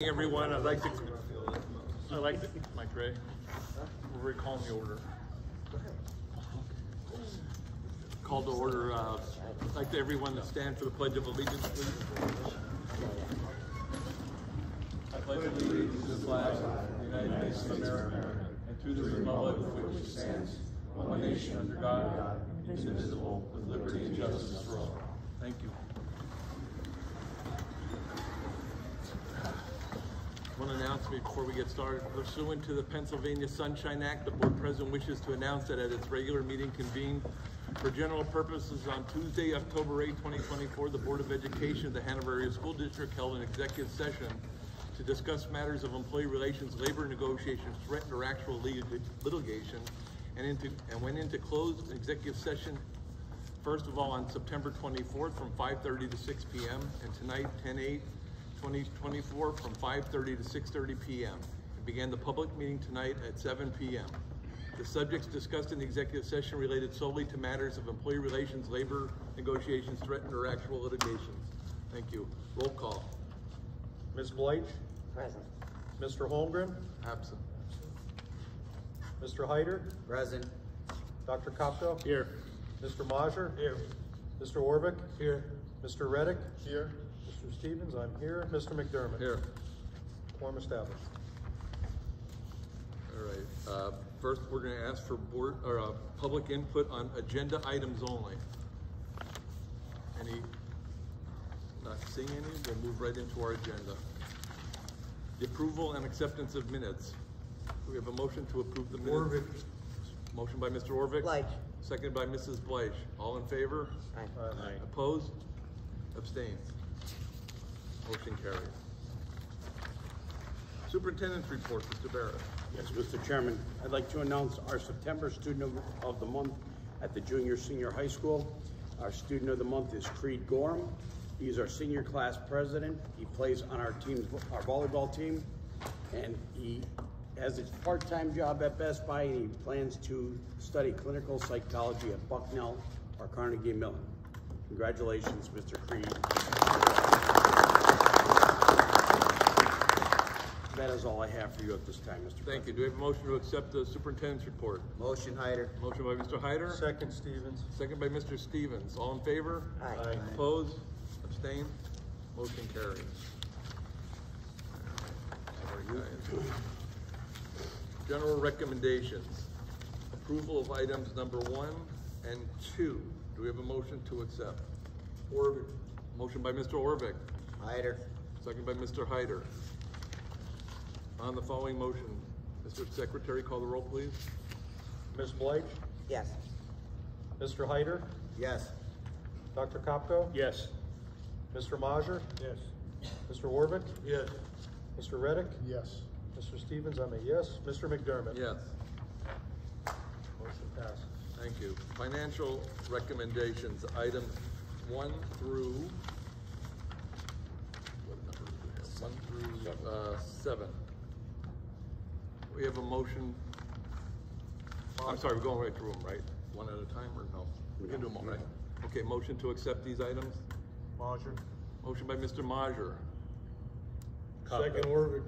Everyone, I'd like to, Mike Ray, we're recalling the order. Call to order, I'd like everyone to stand for the Pledge of Allegiance, please. I pledge allegiance to the flag of the United States of America and to the republic for which it stands, one nation under God, indivisible, with liberty and justice for all. Thank you. One announcement before we get started. Pursuant to the Pennsylvania Sunshine Act, the board president wishes to announce that at its regular meeting convened for general purposes on Tuesday, October 8, 2024, the Board of Education of the Hanover Area School District held an executive session to discuss matters of employee relations, labor negotiations, threatened or actual litigation, and went into closed executive session, first of all, on September 24th from 5:30 to 6 p.m. and tonight, 10/8/2024 from 5:30 to 6:30 p.m. and began the public meeting tonight at 7 p.m. The subjects discussed in the executive session related solely to matters of employee relations, labor negotiations, threatened or actual litigations. Thank you. Roll call. Ms. Bleich? Present. Mr. Holmgren? Absent. Mr. Hyder? Present. Dr. Kopko? Here. Mr. Majer? Here. Mr. Orvik? Here. Mr. Reddick? Here. Mr. Stevens, I'm here. Mr. McDermott? Here. Quorum established. All right. First, we're going to ask for board or public input on agenda items only. Any? Not seeing any. We'll move right into our agenda. The approval and acceptance of minutes. We have a motion to approve the minutes. Orvik. Motion by Mr. Orvik. Bleich. Seconded by Mrs. Bleich. All in favor? Aye. Aye. Opposed? Abstained? Motion carries. Superintendent's report, Mr. Barrett. Yes, Mr. Chairman, I'd like to announce our September Student of the Month at the Junior High School. Our Student of the Month is Creed Gorham. He's our senior class president. He plays on our volleyball team, and he has his part-time job at Best Buy, and he plans to study clinical psychology at Bucknell or Carnegie Mellon. Congratulations, Mr. Creed. That is all I have for you at this time, Mr. Thank you. Do we have a motion to accept the superintendent's report? Motion, Hyder. Motion by Mr. Hyder. Second, Stevens. Second by Mr. Stevens. All in favor? Aye. Opposed? Abstained? Motion carries. Sorry, guys. General recommendations. Approval of items number 1 and 2. Do we have a motion to accept? Orvik. Motion by Mr. Orvik. Hyder. Second by Mr. Hyder. On the following motion, Mr. Secretary, call the roll, please. Ms. Bleich? Yes. Mr. Hyder? Yes. Dr. Kopko? Yes. Mr. Majer? Yes. Mr. Orvik? Yes. Mr. Reddick? Yes. Mr. Stevens, I'm a yes. Mr. McDermott? Yes. Motion passes. Thank you. Financial recommendations, items 1 through, what number do we have? 1 through 7. We have a motion. I'm sorry, we're going right through them, right? One at a time or no? We can do them all, right? Okay, motion to accept these items. Majer? Motion by Mr. Majer. Second, Orvik.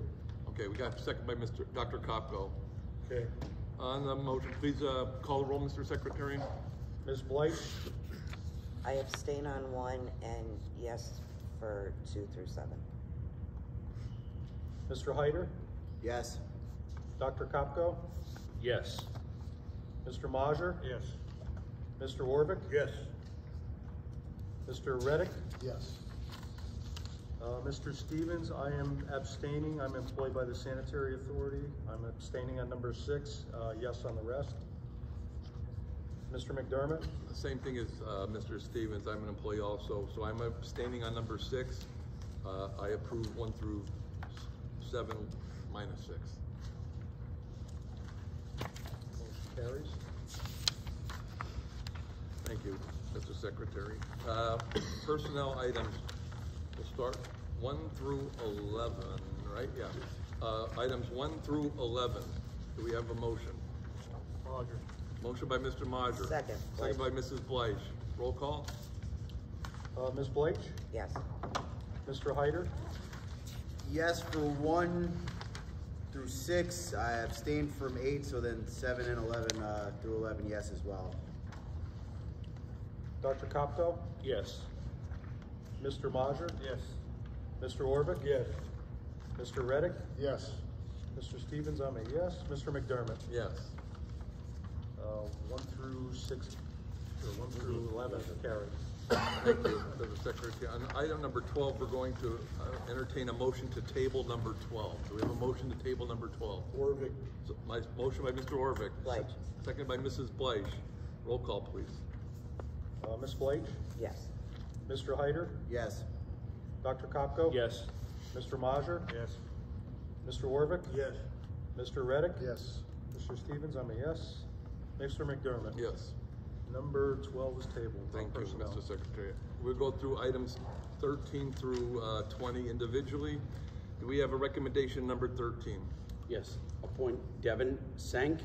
Okay, we got a second by Dr. Kopko. Okay. On the motion, please call the roll, Mr. Secretary. Ms. Bleich? I abstain on 1 and yes for 2 through 7. Mr. Hyder? Yes. Dr. Kopko? Yes. Mr. Majer? Yes. Mr. Orvik? Yes. Mr. Reddick? Yes. Mr. Stevens, I am abstaining. I'm employed by the Sanitary Authority. I'm abstaining on number 6, yes on the rest. Mr. McDermott? The same thing as Mr. Stevens. I'm an employee also, so I'm abstaining on number 6. I approve 1 through 7 minus 6. Motion carries. Thank you, Mr. Secretary. Personnel items, we'll start 1 through 11, right? Yeah. Items 1 through 11. Do we have a motion? Majer. Motion by Mr. Majer. Second. Second by Mrs. Bleich. Roll call. Ms. Bleich? Yes. Mr. Hyder? Yes for 1 through 6. I abstained from 8, so then 7 and 11 through 11, yes as well. Dr. Kopko? Yes. Mr. Majer? Yes. Mr. Orvik? Yes. Mr. Reddick? Yes. Mr. Stevens, I'm a yes. Mr. McDermott? Yes. 1 through 6, or 1 through 11 carried. Thank you, Mr. Secretary. On item number 12, we're going to entertain a motion to table number 12. Do we have a motion to table number 12? Orvik. So my motion by Mr. Orvik. Bleich. Second by Mrs. Bleich. Roll call, please. Ms. Bleich? Yes. Mr. Hyder? Yes. Dr. Kopko? Yes. Mr. Majer? Yes. Mr. Orvik? Yes. Mr. Reddick? Yes. Mr. Stevens, I'm a yes. Mr. McDermott? Yes. Number 12 is tabled. Thank you, Personnel. Mr. Secretary. We'll go through items 13 through 20 individually. Do we have a recommendation number 13? Yes. Appoint Devin Senk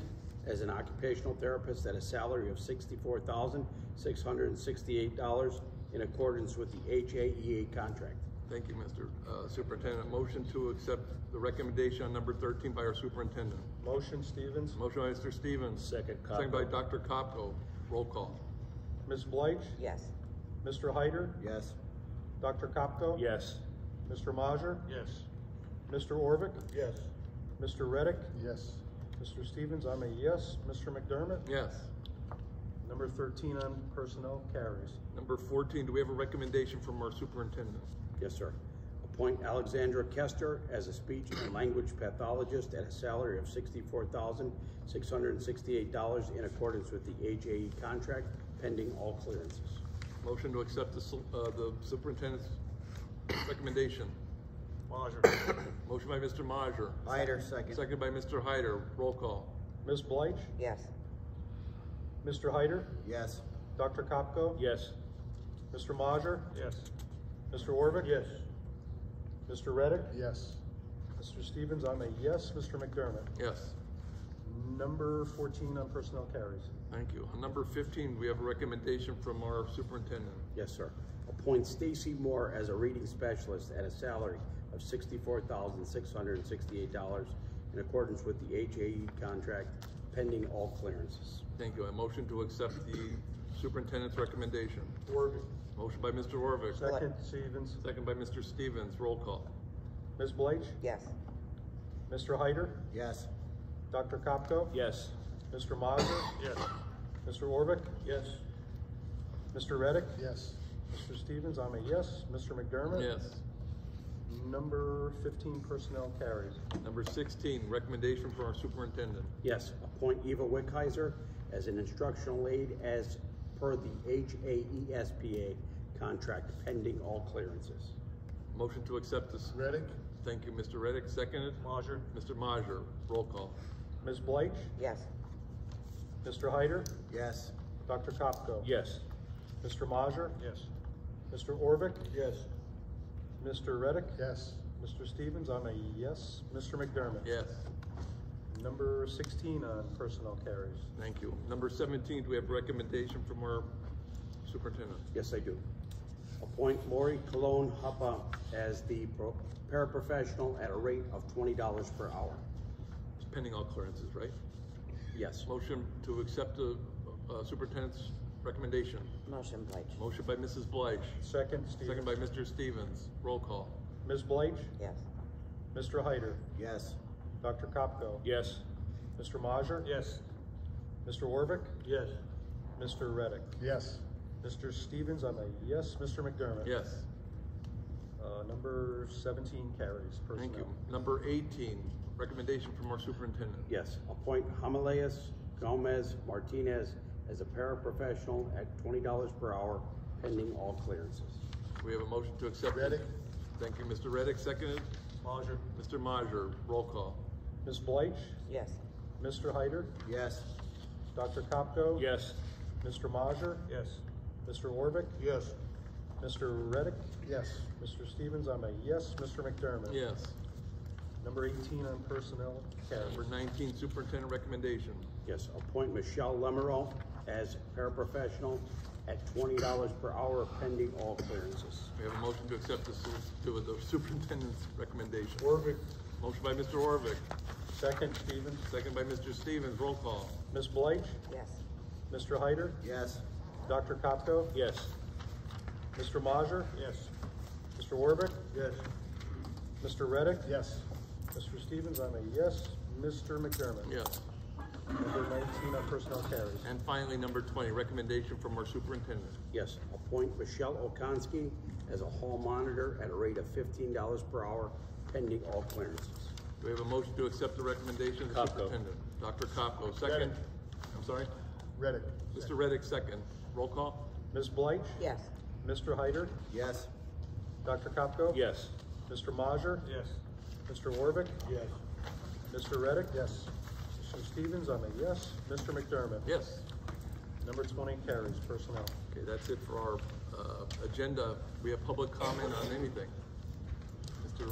as an occupational therapist at a salary of $64,668 in accordance with the HAEA contract. Thank you, Mr. Superintendent. Motion to accept the recommendation on number 13 by our superintendent. Motion, Stevens. Motion by Mr. Stevens. Second, Kopko. Second by Dr. Kopko. Roll call. Ms. Bleich? Yes. Mr. Hyder? Yes. Dr. Kopko? Yes. Mr. Majer? Yes. Mr. Orvik? Yes. Mr. Reddick? Yes. Mr. Stevens, I'm a yes. Mr. McDermott? Yes. Number 13 on personnel carries. Number 14, do we have a recommendation from our superintendent? Yes, sir. Appoint Alexandra Kester as a speech and language pathologist at a salary of $64,668 in accordance with the HAE contract, pending all clearances. Motion to accept the superintendent's recommendation. Majer. Motion by Mr. Majer. Hyder, second. Second by Mr. Hyder. Roll call. Ms. Bleich? Yes. Mr. Hyder? Yes. Dr. Kopko? Yes. Mr. Majer? Yes. Mr. Orvik? Yes. Mr. Reddick? Yes. Mr. Stevens, I'm a yes. Mr. McDermott? Yes. Number 14 on personnel carries. Thank you. On number 15, we have a recommendation from our superintendent. Yes, sir. Appoint Stacy Moore as a reading specialist at a salary of $64,668 in accordance with the HAE contract, pending all clearances. Thank you. A motion to accept the superintendent's recommendation. Orvik. Motion by Mr. Orvik. Second, Stevens. Second by Mr. Stevens. Roll call. Ms. Bleich? Yes. Mr. Hyder? Yes. Dr. Kopko? Yes. Mr. Majer? Yes. Mr. Orvik? Yes. Mr. Reddick? Yes. Mr. Stevens, I'm a yes. Mr. McDermott? Yes. Number 15 personnel carries. Number 16, recommendation from our superintendent. Yes. Appoint Eva Wickheiser as an instructional aide as per the HAESPA contract, pending all clearances. Motion to accept this. Reddick. Thank you, Mr. Reddick. Seconded. Majer. Mr. Majer. Roll call. Ms. Bleich? Yes. Mr. Hyder? Yes. Dr. Kopko? Yes. Mr. Majer? Yes. Mr. Orvik? Yes. Mr. Reddick? Yes. Mr. Stevens, I'm a yes. Mr. McDermott? Yes. Number 16 on personnel carries. Thank you. Number 17, do we have recommendation from our superintendent? Yes, I do. Appoint Lori Cologne Huppa as the paraprofessional at a rate of $20 per hour. It's pending all clearances, right? Yes. Motion to accept the superintendent's recommendation. Motion, Bleich. Motion by Mrs. Bleich. Second, Stevens. Second by Mr. Stevens. Roll call. Ms. Bleich? Yes. Mr. Hyder? Yes. Dr. Kopko? Yes. Mr. Majer? Yes. Mr. Orvik? Yes. Mr. Reddick? Yes. Mr. Stevens, I'm a yes. Mr. McDermott? Yes. Number 17 carries. Personnel. Thank you. Number 18, recommendation from our superintendent. Yes. Appoint Hamaleas Gomez Martinez as a paraprofessional at $20 per hour, pending all clearances. We have a motion to accept. Reddick. Thank you, Mr. Reddick. Seconded. Majer. Mr. Majer. Roll call. Ms. Bleich? Yes. Mr. Hyder? Yes. Dr. Kopko? Yes. Mr. Majer? Yes. Mr. Orvik? Yes. Mr. Reddick? Yes. Mr. Stevens, I'm a yes. Mr. McDermott? Yes. Number 18 on personnel carries. Number 19, superintendent recommendation. Yes. Appoint Michelle Lemereau as paraprofessional at $20 per hour pending all clearances. We have a motion to accept the superintendent's recommendation. Orvik. Motion by Mr. Orvik, Second, Stevens. second by Mr. Stevens. Roll call. Ms. Bleich? Yes. Mr. Hyder? Yes. Dr. Kopko? Yes. Mr. Mazur? Yes. Mr. Warvick? Yes. Mr. Reddick? Yes. Mr. Stevens, I'm a yes. Mr. McDermott? Yes. Number 19 on personnel carries. And finally, number 20, recommendation from our superintendent. Yes, appoint Michelle Okonski as a hall monitor at a rate of $15 per hour pending all clearances. Do we have a motion to accept the recommendation of the Kopko. superintendent? Dr. Kopko, second. Reddick. I'm sorry? Reddick. Mr. Reddick, second. Roll call. Ms. Bleich? Yes. Mr. Hyder? Yes. Dr. Kopko? Yes. Mr. Mazur? Yes. Mr. Warvick? Yes. Mr. Reddick? Yes. Mr. Stevens, I'm a yes. Mr. McDermott? Yes. Number 20 carries, personnel. Okay, that's it for our agenda. We have public comment on anything. Mr.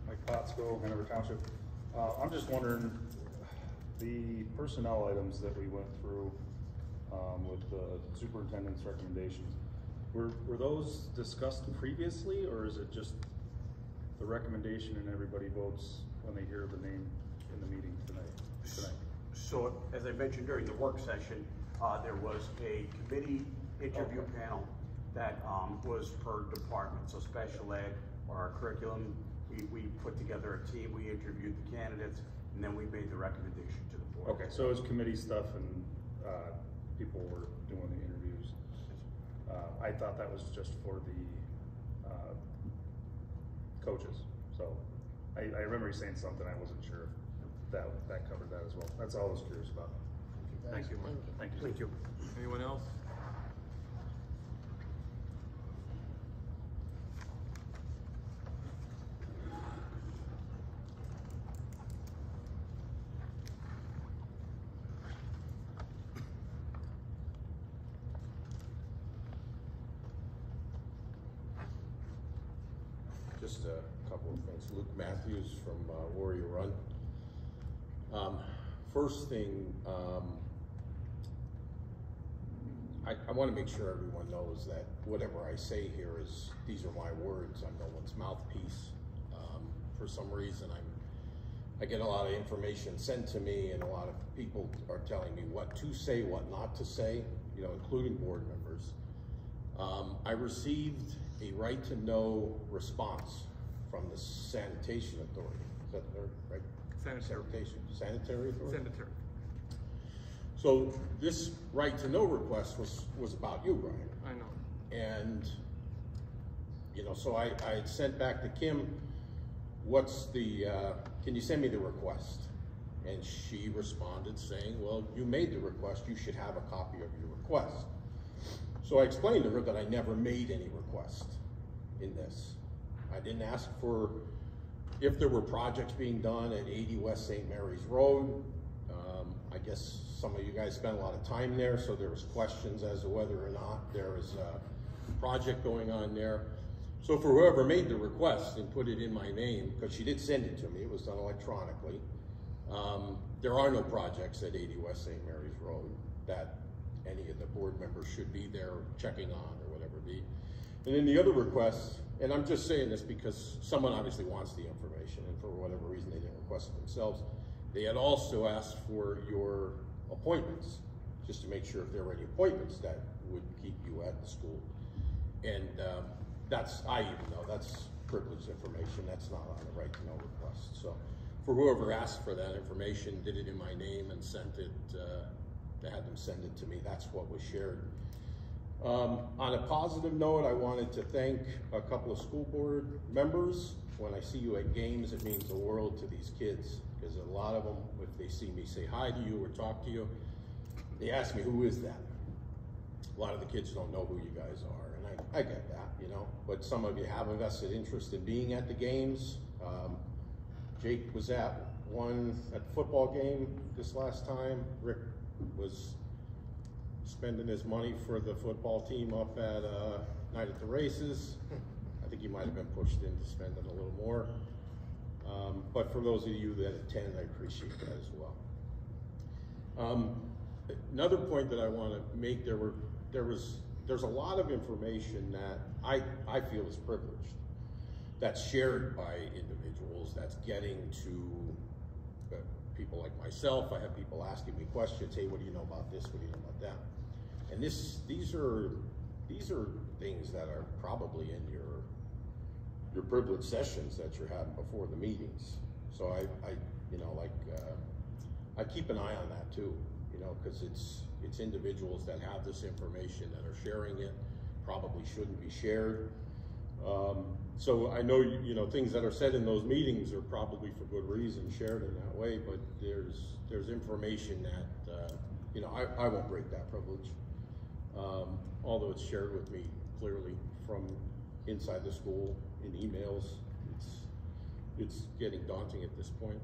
Mike Pottsville, Hanover Township. I'm just wondering, the personnel items that we went through with the superintendent's recommendations, were those discussed previously, or is it just the recommendation and everybody votes when they hear the name in the meeting tonight? So, as I mentioned during the work session, there was a committee interview panel that was per department. So special ed or our curriculum, we put together a team, we interviewed the candidates, and then we made the recommendation to the board. Okay, so it was committee stuff and people were doing the interviews. I thought that was just for the coaches. So I remember you saying something, I wasn't sure if that covered that as well. That's all I was curious about. Thank you, Mike. Thank you. Thank you. Anyone else? Just a couple of things. Luke Matthews from Warrior Run. First thing, I want to make sure everyone knows that whatever I say here these are my words. I'm no one's mouthpiece. For some reason, I get a lot of information sent to me, and a lot of people are telling me what to say, what not to say, you know, including board members. I received a right to know response from the Sanitation Authority. Is that their right? Sanitary Authority? Sanitary. So this right to know request was about you, Brian. I know. And, you know, so I had sent back to Kim, what's the, can you send me the request? And she responded saying, well, you made the request, you should have a copy of your request. So I explained to her that I never made any request in this. I didn't ask for if there were projects being done at 80 West St. Mary's Road. I guess some of you guys spent a lot of time there, so there was questions as to whether or not there was a project going on there. So for whoever made the request and put it in my name, because she did send it to me, it was done electronically, there are no projects at 80 West St. Mary's Road that any of the board members should be there checking on or whatever it be. And then the other requests, and I'm just saying this because someone obviously wants the information, and for whatever reason they didn't request it themselves. They had also asked for your appointments, just to make sure if there were any appointments that would keep you at the school. And I even know that's privileged information, that's not on the right to know request. So for whoever asked for that information, did it in my name and sent it, they had them send it to me, that's what was shared. On a positive note, I wanted to thank a couple of school board members. When I see you at games, it means the world to these kids, because a lot of them, if they see me say hi to you or talk to you, they ask me, who is that? A lot of the kids don't know who you guys are, and I get that, you know, but some of you have a vested interest in being at the games. Jake was at the football game this last time. Rick was spending his money for the football team up at Night at the Races. I think he might have been pushed into spending a little more. But for those of you that attend, I appreciate that as well. Another point that I want to make, there's a lot of information that I feel is privileged, that's shared by individuals, that's getting to people like myself. I have people asking me questions. Hey, what do you know about this? What do you know about that? And these are things that are probably in your privileged sessions that you're having before the meetings. So I keep an eye on that too, because it's individuals that have this information that are sharing it, probably shouldn't be shared. So I know, things that are said in those meetings are probably for good reason shared in that way, but there's information that, I won't break that privilege. Although it's shared with me clearly from inside the school in emails, it's getting daunting at this point.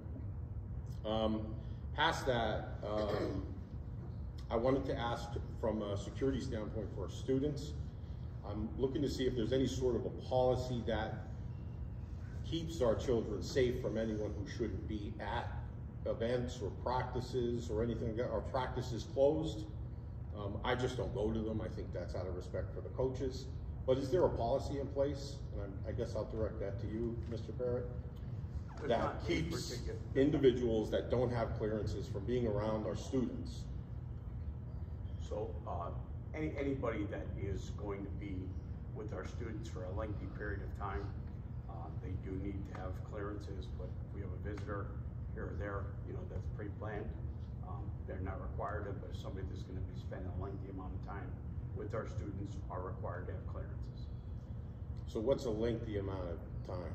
Past that, I wanted to ask from a security standpoint for our students, I'm looking to see if there's any sort of a policy that keeps our children safe from anyone who shouldn't be at events or practices or anything like that. Our practices closed. I just don't go to them. I think that's out of respect for the coaches. But is there a policy in place? And I guess I'll direct that to you, Mr. Barrett, that keeps individuals that don't have clearances from being around our students? So anybody that is going to be with our students for a lengthy period of time, they do need to have clearances, but if we have a visitor here or there, that's pre-planned. They're not required to, but if somebody that's going to be spending a lengthy amount of time with our students are required to have clearances. So what's a lengthy amount of time?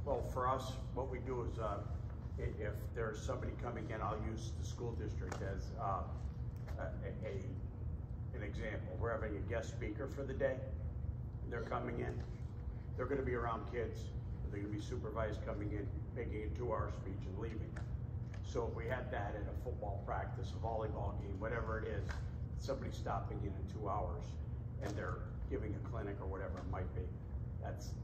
Well, for us, what we do is if there's somebody coming in, I'll use the school district as an example. We're having a guest speaker for the day. They're coming in. They're going to be around kids. They're going to be supervised coming in, making a 2-hour speech and leaving. So if we had that at a football practice, a volleyball game, whatever it is, somebody stopping in 2 hours and they're giving a clinic or whatever it might be, that's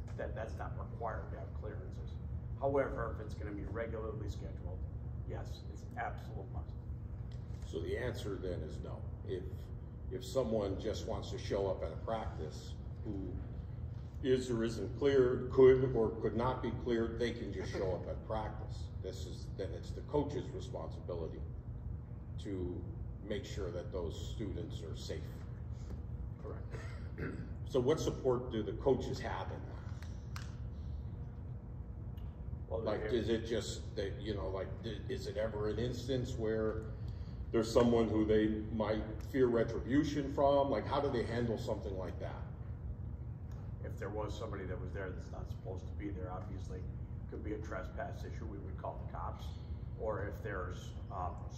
not required to have clearances. However, if it's going to be regularly scheduled, yes, it's an absolute must. So the answer then is no. If someone just wants to show up at a practice who is or isn't cleared, could or could not be cleared, they can just show up at practice. Then it's the coach's responsibility to make sure that those students are safe. Correct. So what support do the coaches have in that? Well, like, is it just that, is it ever an instance where there's someone who they might fear retribution from? Like, how do they handle something like that? If there was somebody that was there that's not supposed to be there, obviously, could be a trespass issue, we would call the cops. Or if there's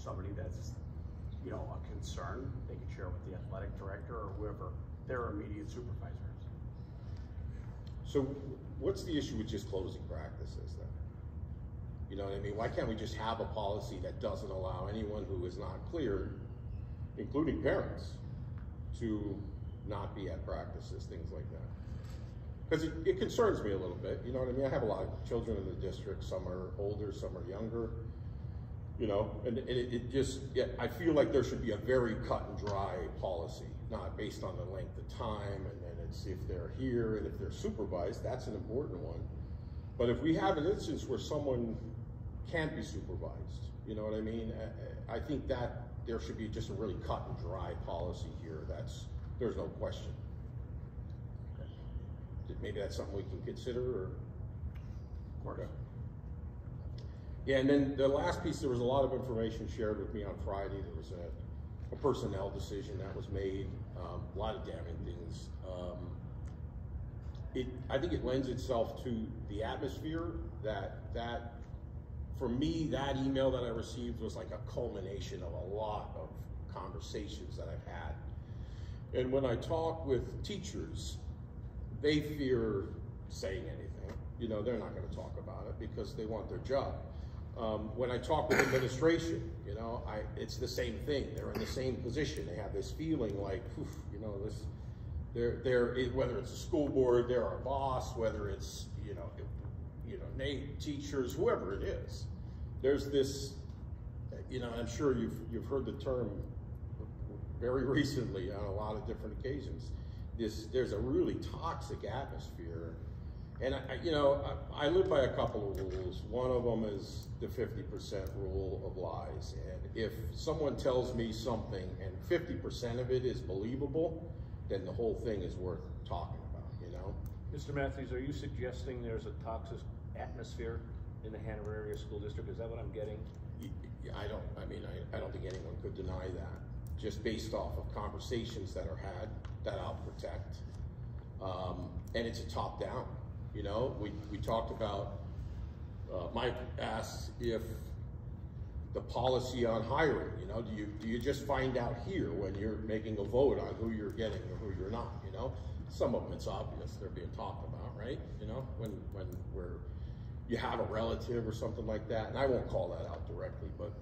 somebody that's, a concern, they can share with the athletic director or whoever their immediate supervisor is. So what's the issue with just closing practices then? You know what I mean? Why can't we just have a policy that doesn't allow anyone who is not cleared, including parents, to not be at practices, things like that? Because it concerns me a little bit, you know what I mean? I have a lot of children in the district, some are older, some are younger, and it just, I feel like there should be a very cut and dry policy, not based on the length of time, and then it's if they're here and if they're supervised, that's an important one. But if we have an instance where someone can't be supervised, you know what I mean? I think that there should be just a really cut and dry policy here. There's no question. Maybe that's something we can consider, or? Of course. Yeah, and then the last piece, there was a lot of information shared with me on Friday. There was a personnel decision that was made, a lot of damning things. I think it lends itself to the atmosphere that for me, that email that I received was like a culmination of a lot of conversations that I've had. And when I talk with teachers, they fear saying anything. They're not going to talk about it because they want their job. When I talk with administration, it's the same thing. They're in the same position. They have this feeling like, they're whether it's a school board, they're our boss, whether it's, you know, Nate, teachers, whoever it is. There's this, you know, I'm sure you've heard the term very recently on a lot of different occasions. There's a really toxic atmosphere. And I live by a couple of rules. One of them is the 50% rule of lies. And if someone tells me something and 50% of it is believable, then the whole thing is worth talking about, you know? Mr. Matthews, are you suggesting there's a toxic atmosphere in the Hanover Area School District? Is that what I'm getting? I don't think anyone could deny that, just based off of conversations that are had that I'll protect. And it's a top down. You know, we talked about, Mike asked if the policy on hiring, you know, do you just find out here when you're making a vote on who you're getting or who you're not, you know? Some of them it's obvious they're being talked about, right? You know, when you have a relative or something like that, and I won't call that out directly, but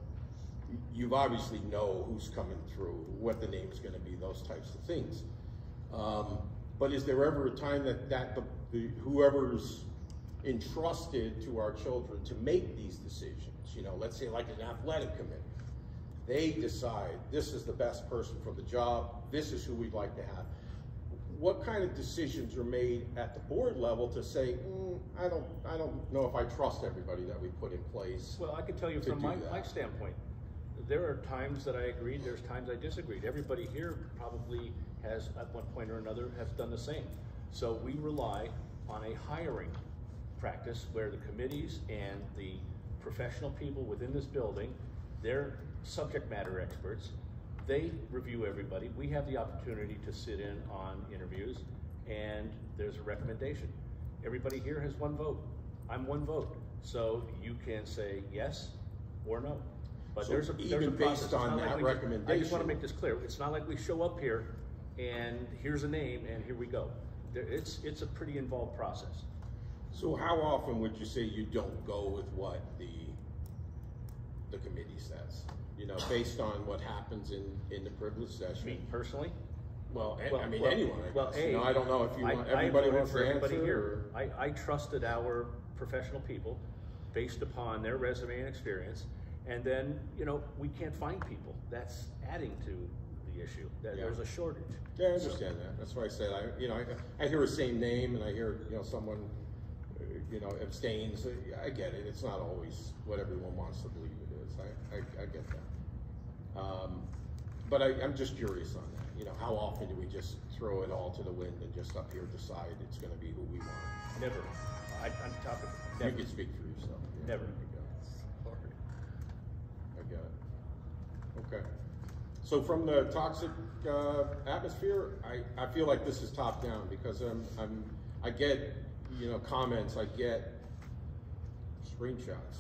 you obviously know who's coming through, what the name's gonna be, those types of things. But is there ever a time that whoever's entrusted to our children to make these decisions, you know, let's say like an athletic committee, they decide this is the best person for the job, this is who we'd like to have. What kind of decisions are made at the board level to say, I don't know if I trust everybody that we put in place? Well, I can tell you from my standpoint, there are times that I agreed, there's times I disagreed. Everybody here probably has, at one point or another, has done the same. So we rely on a hiring practice where the committees and the professional people within this building, they're subject matter experts. They review everybody. We have the opportunity to sit in on interviews, and there's a recommendation. Everybody here has one vote. I'm one vote. So you can say yes or no. But So there's a even process. based on that recommendation. I just want to make this clear. It's not like we show up here and here's a name and here we go. It's a pretty involved process. So how often would you say you don't go with what the committee says? You know, based on what happens in the privilege session. Me personally? Well, anyone, I guess. You know, I don't know if everybody I wants to everybody answer. Here. I trusted our professional people based upon their resume and experience. And then, you know, we can't find people. That's adding to the issue. There's a shortage. Yeah, I understand that. That's why I said, I hear the same name and I hear, you know, someone, abstains. I get it. It's not always what everyone wants to believe it is. I get that. But I'm just curious on that. You know, how often do we just throw it all to the wind and just up here decide it's going to be who we want? Never. I'm talking. Never. You can speak for yourself. Yeah. Never. I get it. Okay. So from the toxic atmosphere, I feel like this is top down because I get, comments, I get screenshots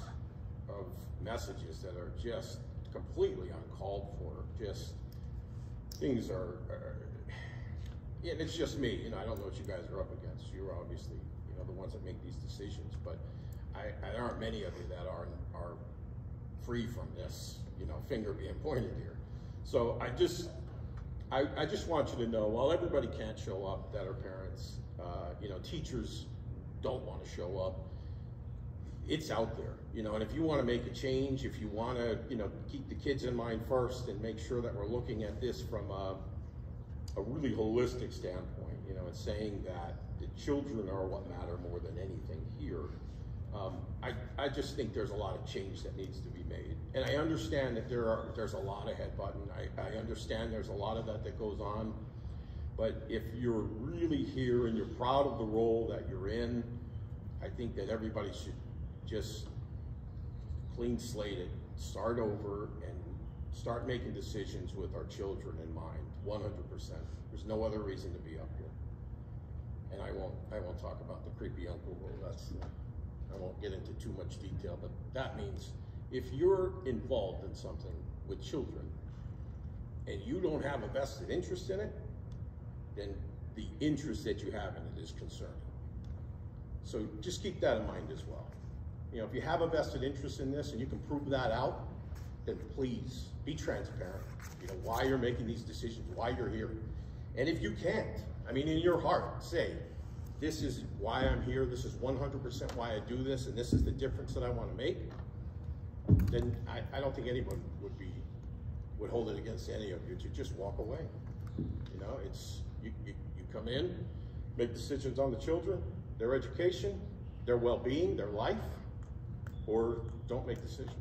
of messages that are just completely uncalled for. Just things are and it's just me. I don't know what you guys are up against. You're obviously, the ones that make these decisions, but there aren't many of you that are free from this, finger being pointed here. So I just want you to know, while everybody can't show up that are parents, teachers don't want to show up, it's out there, and if you want to make a change, if you want to, keep the kids in mind first and make sure that we're looking at this from a really holistic standpoint, and saying that the children are what matter more than anything here. I just think there's a lot of change that needs to be made. And I understand that there's a lot of headbutting. I understand there's a lot of that goes on. But if you're really here and you're proud of the role that you're in, I think that everybody should just clean slate it, start over, and start making decisions with our children in mind, 100%. There's no other reason to be up here. And I won't talk about the creepy uncle role. I won't get into too much detail, but that means if you're involved in something with children and you don't have a vested interest in it, then the interest that you have in it is concerning. So just keep that in mind as well. If you have a vested interest in this and you can prove that out, then please be transparent. Why you're making these decisions, why you're here. And if you can't, in your heart, say, this is why I'm here, this is 100% why I do this, and this is the difference that I want to make, then I don't think anyone would hold it against any of you to just walk away. You know, it's, you come in, make decisions on the children, their education, their well-being, their life, or don't make decisions.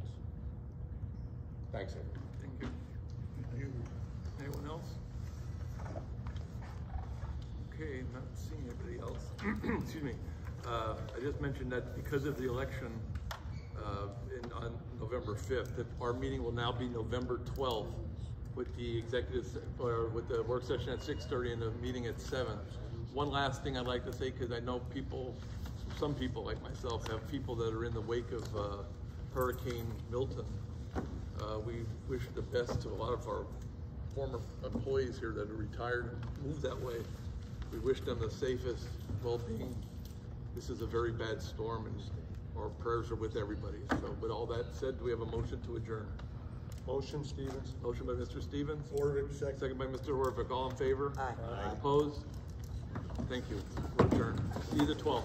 Thanks, everyone. Thank you. Anyone else? Okay, not seeing anybody else. Excuse me. I just mentioned that because of the election on November 5th, that our meeting will now be November 12th with the with the work session at 6:30 and the meeting at 7. One last thing I'd like to say, because I know some people like myself have people that are in the wake of Hurricane Milton. We wish the best to a lot of our former employees here that are retired and moved that way. We wish them the safest well-being. This is a very bad storm, and our prayers are with everybody. So with all that said, do we have a motion to adjourn? Motion, Stevens. Motion by Mr. Stevens. Orvik, second. Second by Mr. Orvik. All in favor? Aye. Opposed? Thank you. We're adjourned. See you the 12th.